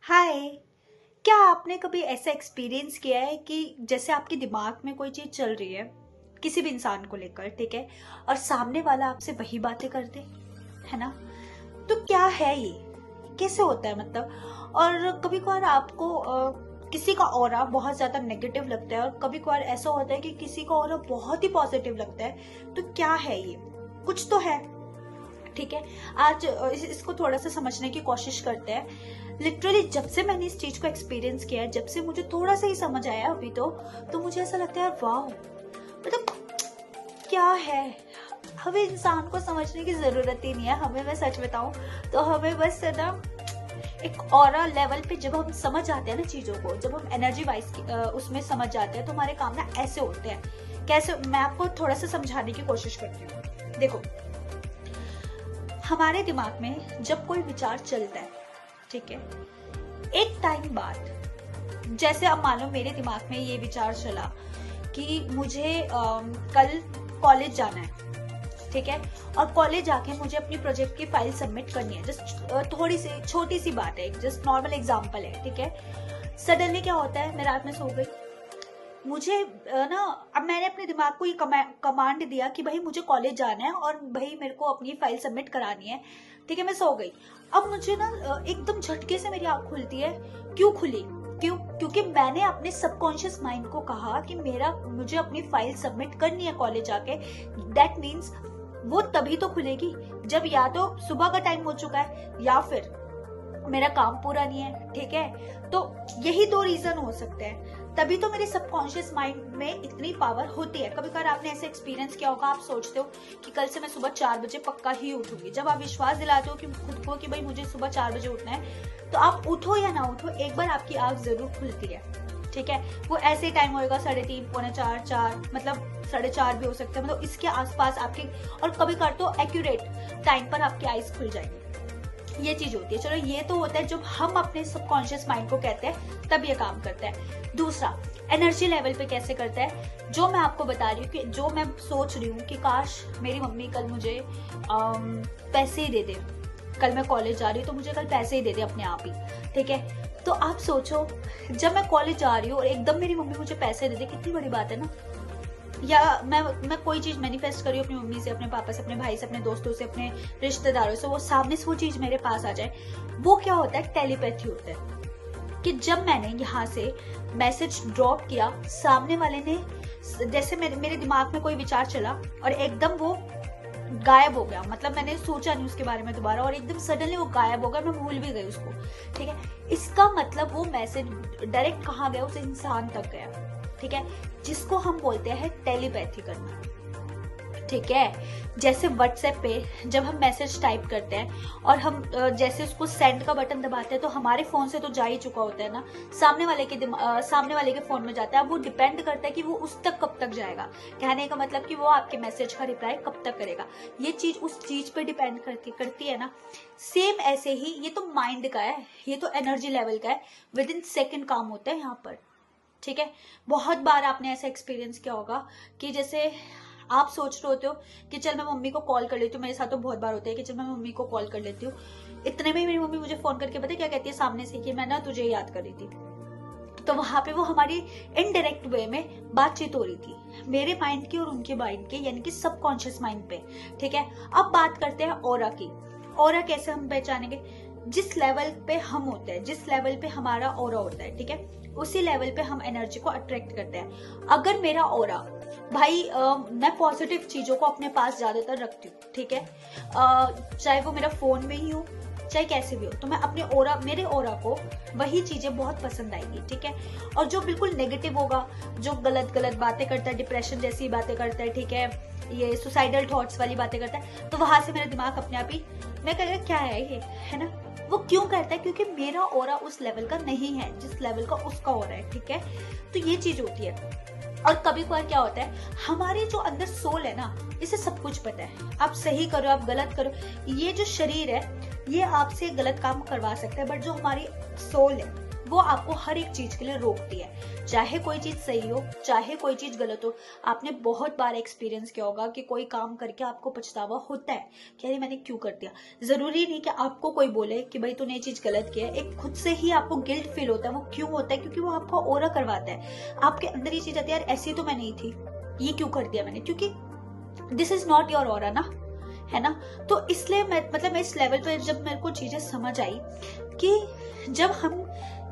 हाय। क्या आपने कभी ऐसा एक्सपीरियंस किया है कि जैसे आपके दिमाग में कोई चीज चल रही है किसी भी इंसान को लेकर, ठीक है, और सामने वाला आपसे वही बातें कर दे, है ना? तो क्या है ये, कैसे होता है मतलब? और कभी कभार आपको किसी का ऑरा बहुत ज्यादा नेगेटिव लगता है और कभी कभार ऐसा होता है कि किसी का ऑरा बहुत ही पॉजिटिव लगता है। तो क्या है ये? कुछ तो है, ठीक है। आज इसको थोड़ा सा समझने की कोशिश करते हैं। लिटरली जब से मैंने इस चीज को एक्सपीरियंस किया है, जब से मुझे थोड़ा सा ही समझ आया अभी तो मुझे ऐसा लगता है वाह, मतलब क्या है। हमें इंसान को समझने की जरूरत ही नहीं है। हमें, मैं सच बताऊं तो हमें बस है ना, एक ऑरा लेवल पे जब हम समझ जाते हैं ना चीजों को, जब हम एनर्जी वाइज उसमें समझ जाते हैं तो हमारे काम ना ऐसे होते हैं। कैसे, मैं आपको थोड़ा सा समझाने की कोशिश करती हूँ। देखो, हमारे दिमाग में जब कोई विचार चलता है, ठीक है, एक टाइम बाद, जैसे अब मान लो मेरे दिमाग में ये विचार चला कि मुझे कल कॉलेज जाना है, ठीक है, और कॉलेज जाके मुझे अपनी प्रोजेक्ट की फाइल सबमिट करनी है। जस्ट थोड़ी सी छोटी सी बात है, जस्ट नॉर्मल एग्जांपल है, ठीक है। सडनली क्या होता है, मैं रात में सो गई, मुझे ना, अब मैंने अपने दिमाग को ये कमांड दिया कि भाई मुझे कॉलेज जाना है और भाई मेरे को अपनी फाइल सबमिट करानी है, ठीक है। मैं सो गई। अब मुझे ना एकदम झटके से मेरी आंख खुलती है। क्यों खुली? क्योंकि मैंने अपने सबकॉन्शियस माइंड को कहा कि मुझे अपनी फाइल सबमिट करनी है कॉलेज जाके। दैट मीन्स वो तभी तो खुलेगी जब या तो सुबह का टाइम हो चुका है या फिर मेरा काम पूरा नहीं है, ठीक है। तो यही दो रीजन हो सकते हैं। तभी तो मेरे सबकॉन्शियस माइंड में इतनी पावर होती है। कभी कभार आपने ऐसे एक्सपीरियंस किया होगा, आप सोचते हो कि कल से मैं सुबह 4 बजे पक्का ही उठूंगी। जब आप विश्वास दिलाते हो कि खुद को कि भाई मुझे सुबह 4 बजे उठना है, तो आप उठो या ना उठो, एक बार आपकी आंख जरूर खुलती है, ठीक है। वो ऐसे टाइम होएगा 3:30, पौने 4, 4, मतलब 4:30 भी हो सकता है, मतलब इसके आसपास आपके, और कभी कभार तो एक्यूरेट टाइम पर आपकी आईज खुल जाएगी। ये चीज होती है। चलो, ये तो होता है जब हम अपने सबकॉन्शियस माइंड को कहते हैं, तब ये काम करता है। दूसरा, एनर्जी लेवल पे कैसे करता है, जो मैं आपको बता रही हूँ कि जो मैं सोच रही हूँ कि काश मेरी मम्मी कल मुझे पैसे ही दे दे, कल मैं कॉलेज जा रही हूँ तो मुझे कल पैसे ही दे दे अपने आप ही, ठीक है। तो आप सोचो, जब मैं कॉलेज जा रही हूँ और एकदम मेरी मम्मी मुझे पैसे दे दे, कितनी बड़ी बात है ना। या मैं कोई चीज मैनिफेस्ट कर रही हूँ अपनी मम्मी से, अपने पापा से, अपने भाई से, अपने दोस्तों से, अपने रिश्तेदारों से, वो सामने से वो चीज मेरे पास आ जाए, वो क्या होता है, टेलीपैथी होता है। कि जब मैंने यहाँ से मैसेज ड्रॉप किया, सामने वाले ने, जैसे मेरे दिमाग में कोई विचार चला और एकदम वो गायब हो गया, मतलब मैंने सोचा नहीं उसके बारे में दोबारा, और एकदम सडनली वो गायब हो गया, मैं भूल भी गई उसको, ठीक है। इसका मतलब वो मैसेज डायरेक्ट कहाँ गया, उस इंसान तक गया, ठीक है, जिसको हम बोलते हैं टेलीपैथी करना, ठीक है। जैसे व्हाट्सएप पे जब हम मैसेज टाइप करते हैं और हम जैसे उसको सेंड का बटन दबाते हैं, तो हमारे फोन से तो जा ही चुका होता है ना, सामने वाले के फोन में जाता है। अब वो डिपेंड करता है कि वो उस तक कब तक जाएगा। कहने का मतलब कि वो आपके मैसेज का रिप्लाई कब तक करेगा, ये चीज उस चीज पे डिपेंड करती है ना। सेम ऐसे ही ये तो माइंड का है, ये तो एनर्जी लेवल का है, विद इन सेकेंड काम होता है यहाँ पर, ठीक है। बहुत बार आपने ऐसा एक्सपीरियंस किया होगा कि जैसे आप सोच रहे होते हो कि चल मैं मम्मी को कॉल कर लेती हूँ, मेरे साथ तो बहुत बार होता है कि चल मैं मम्मी को कॉल कर लेती हूँ। इतने में ही मेरी मम्मी मुझे फोन करके पता क्या कहती है सामने से, कि मैं ना तुझे याद कर रही थी। तो वहां पे वो हमारी इनडायरेक्ट वे में बातचीत हो रही थी, मेरे माइंड की और उनके माइंड के, यानी कि सबकॉन्शियस माइंड पे, ठीक है। अब बात करते हैं ऑरा की। ऑरा कैसे हम पहचानेंगे? जिस लेवल पे हम होते हैं, जिस लेवल पे हमारा ऑरा होता है, ठीक है, उसी लेवल पे हम एनर्जी को अट्रैक्ट करते हैं। अगर मेरा ऑरा, भाई मैं पॉजिटिव चीजों को अपने पास ज्यादातर रखती हूँ, ठीक है, चाहे वो मेरा फोन में ही हो, चाहे कैसे भी हो, तो मैं अपने मेरे ऑरा को वही चीजें बहुत पसंद आएगी, ठीक है। और जो बिल्कुल नेगेटिव होगा, जो गलत गलत बातें करता है, डिप्रेशन जैसी बातें करता है, ठीक है, ये सुसाइडल थॉट्स वाली बातें करता है, तो वहां से मेरा दिमाग अपने आप ही, मैं कह रहा क्या है ये, है ना। वो क्यों करता है? क्योंकि मेरा ऑरा उस लेवल का नहीं है जिस लेवल का उसका ऑरा है, ठीक है। तो ये चीज होती है। और कभी कभार क्या होता है, हमारे जो अंदर सोल है ना, इसे सब कुछ पता है, आप सही करो, आप गलत करो, ये जो शरीर है ये आपसे गलत काम करवा सकता है, बट जो हमारी सोल है वो आपको हर एक चीज के लिए रोकती है, चाहे कोई चीज सही हो चाहे कोई चीज गलत हो। आपने बहुत बार एक्सपीरियंस किया होगा कि कोई काम करके आपको पछतावा होता है कि अरे मैंने क्यों कर दिया। जरूरी नहीं कि आपको कोई बोले कि भाई तूने ये चीज गलत किया है, एक खुद से ही आपको गिल्ट फील होता है। वो क्यों होता है? क्योंकि वो आपका ऑरा करवाता है, आपके अंदर ये चीज आती है यार ऐसी तो मैं नहीं थी, ये क्यों कर दिया मैंने, क्योंकि this is not your aura ना, है ना। तो इसलिए मैं इस लेवल पे जब मेरे को चीजें समझ आई कि जब हम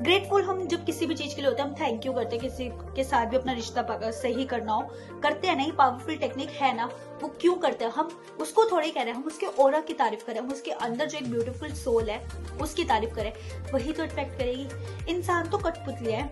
ग्रेटफुल, हम जब किसी भी चीज के लिए होते हैं, हम थैंक यू करते हैं, किसी के साथ भी अपना रिश्ता सही करना हो करते हैं, नहीं पावरफुल टेक्निक है ना, वो क्यों करते हैं? हम उसको थोड़ी कह रहे हैं, हम उसके ऑरा की तारीफ करें, हम उसके अंदर जो एक ब्यूटीफुल सोल है उसकी तारीफ करें, वही तो अट्रैक्ट करेगी। इंसान तो कठपुतली है,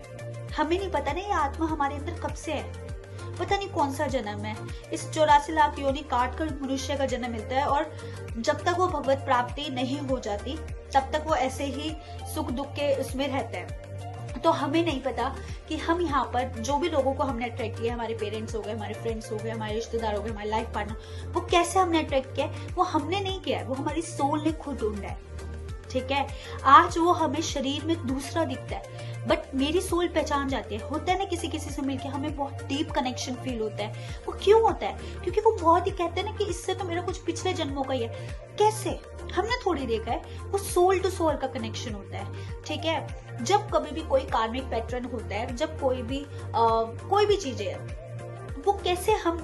हमें नहीं पता ना ये आत्मा हमारे अंदर कब से है, पता नहीं कौन सा जन्म है। इस 84 लाख योनि काट कर मनुष्य का जन्म मिलता है, और जब तक वो भगवत प्राप्ति नहीं हो जाती तब तक वो ऐसे ही सुख दुख के उसमें रहते हैं। तो हमें नहीं पता कि हम यहाँ पर जो भी लोगों को हमने अट्रैक्ट किया, हमारे पेरेंट्स हो गए, हमारे फ्रेंड्स हो गए, हमारे रिश्तेदार हो गए, हमारे लाइफ पार्टनर, वो कैसे हमने अट्रैक्ट किया, वो हमने नहीं किया है, वो हमारी सोल ने खुद ढूंढा है। ठीक है, आज वो हमें शरीर में दूसरा दिखता है, बट मेरी सोल पहचान जाती है। होता है ना किसी किसी से मिलके हमें बहुत डीप कनेक्शन फील होता है। वो क्यों होता है? क्योंकि वो बहुत ही कहते हैं ना कि इससे तो मेरा कुछ पिछले जन्मों का ही है। कैसे? हमने थोड़ी देखा है, वो सोल टू सोल का कनेक्शन होता है। ठीक है, जब कभी भी कोई कार्मिक पैटर्न होता है, जब कोई भी चीजें है, वो कैसे हम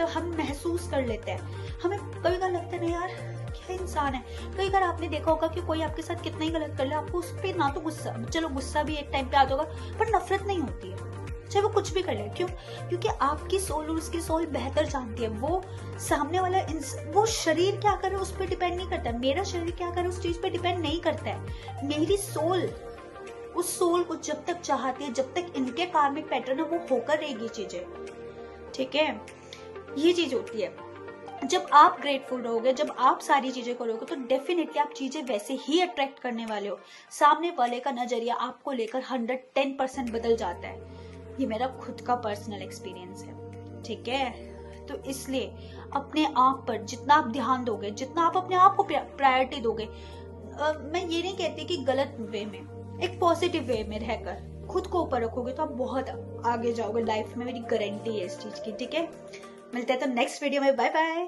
हम महसूस कर लेते हैं। हमें कभी कभी लगता है ना यार क्या इंसान है। कई बार आपने देखा होगा कि कोई आपके साथ कितना ही गलत कर ले, आपको उस पर ना तो गुस्सा, चलो गुस्सा भी एक टाइम पे आता होगा, पर नफरत नहीं होती है, चाहे वो कुछ भी कर ले। क्यों? क्योंकि आपकी सोल और उसकी सोल बेहतर जानती है। वो सामने वाला वो शरीर क्या करे उस पर डिपेंड नहीं करता है, मेरा शरीर क्या करे उस चीज पे डिपेंड नहीं करता है। मेरी सोल उस सोल को जब तक चाहती है, जब तक इनके कार्मिक पैटर्न है, वो होकर रहेगी चीजें। ठीक है, ये चीज होती है। जब आप ग्रेटफुल रहोगे, जब आप सारी चीजें करोगे, तो डेफिनेटली आप चीजें वैसे ही अट्रैक्ट करने वाले हो। सामने वाले का नजरिया आपको लेकर 110% बदल जाता है। ये मेरा खुद का पर्सनल एक्सपीरियंस है। ठीक है, तो इसलिए अपने आप पर जितना आप ध्यान दोगे, जितना आप अपने आप को प्रायोरिटी दोगे, मैं ये नहीं कहती कि गलत वे में, एक पॉजिटिव वे में रहकर खुद को ऊपर रखोगे तो आप बहुत आगे जाओगे लाइफ में, मेरी गारंटी है इस चीज की। ठीक है, मिलते हैं तो नेक्स्ट वीडियो में। Bye bye.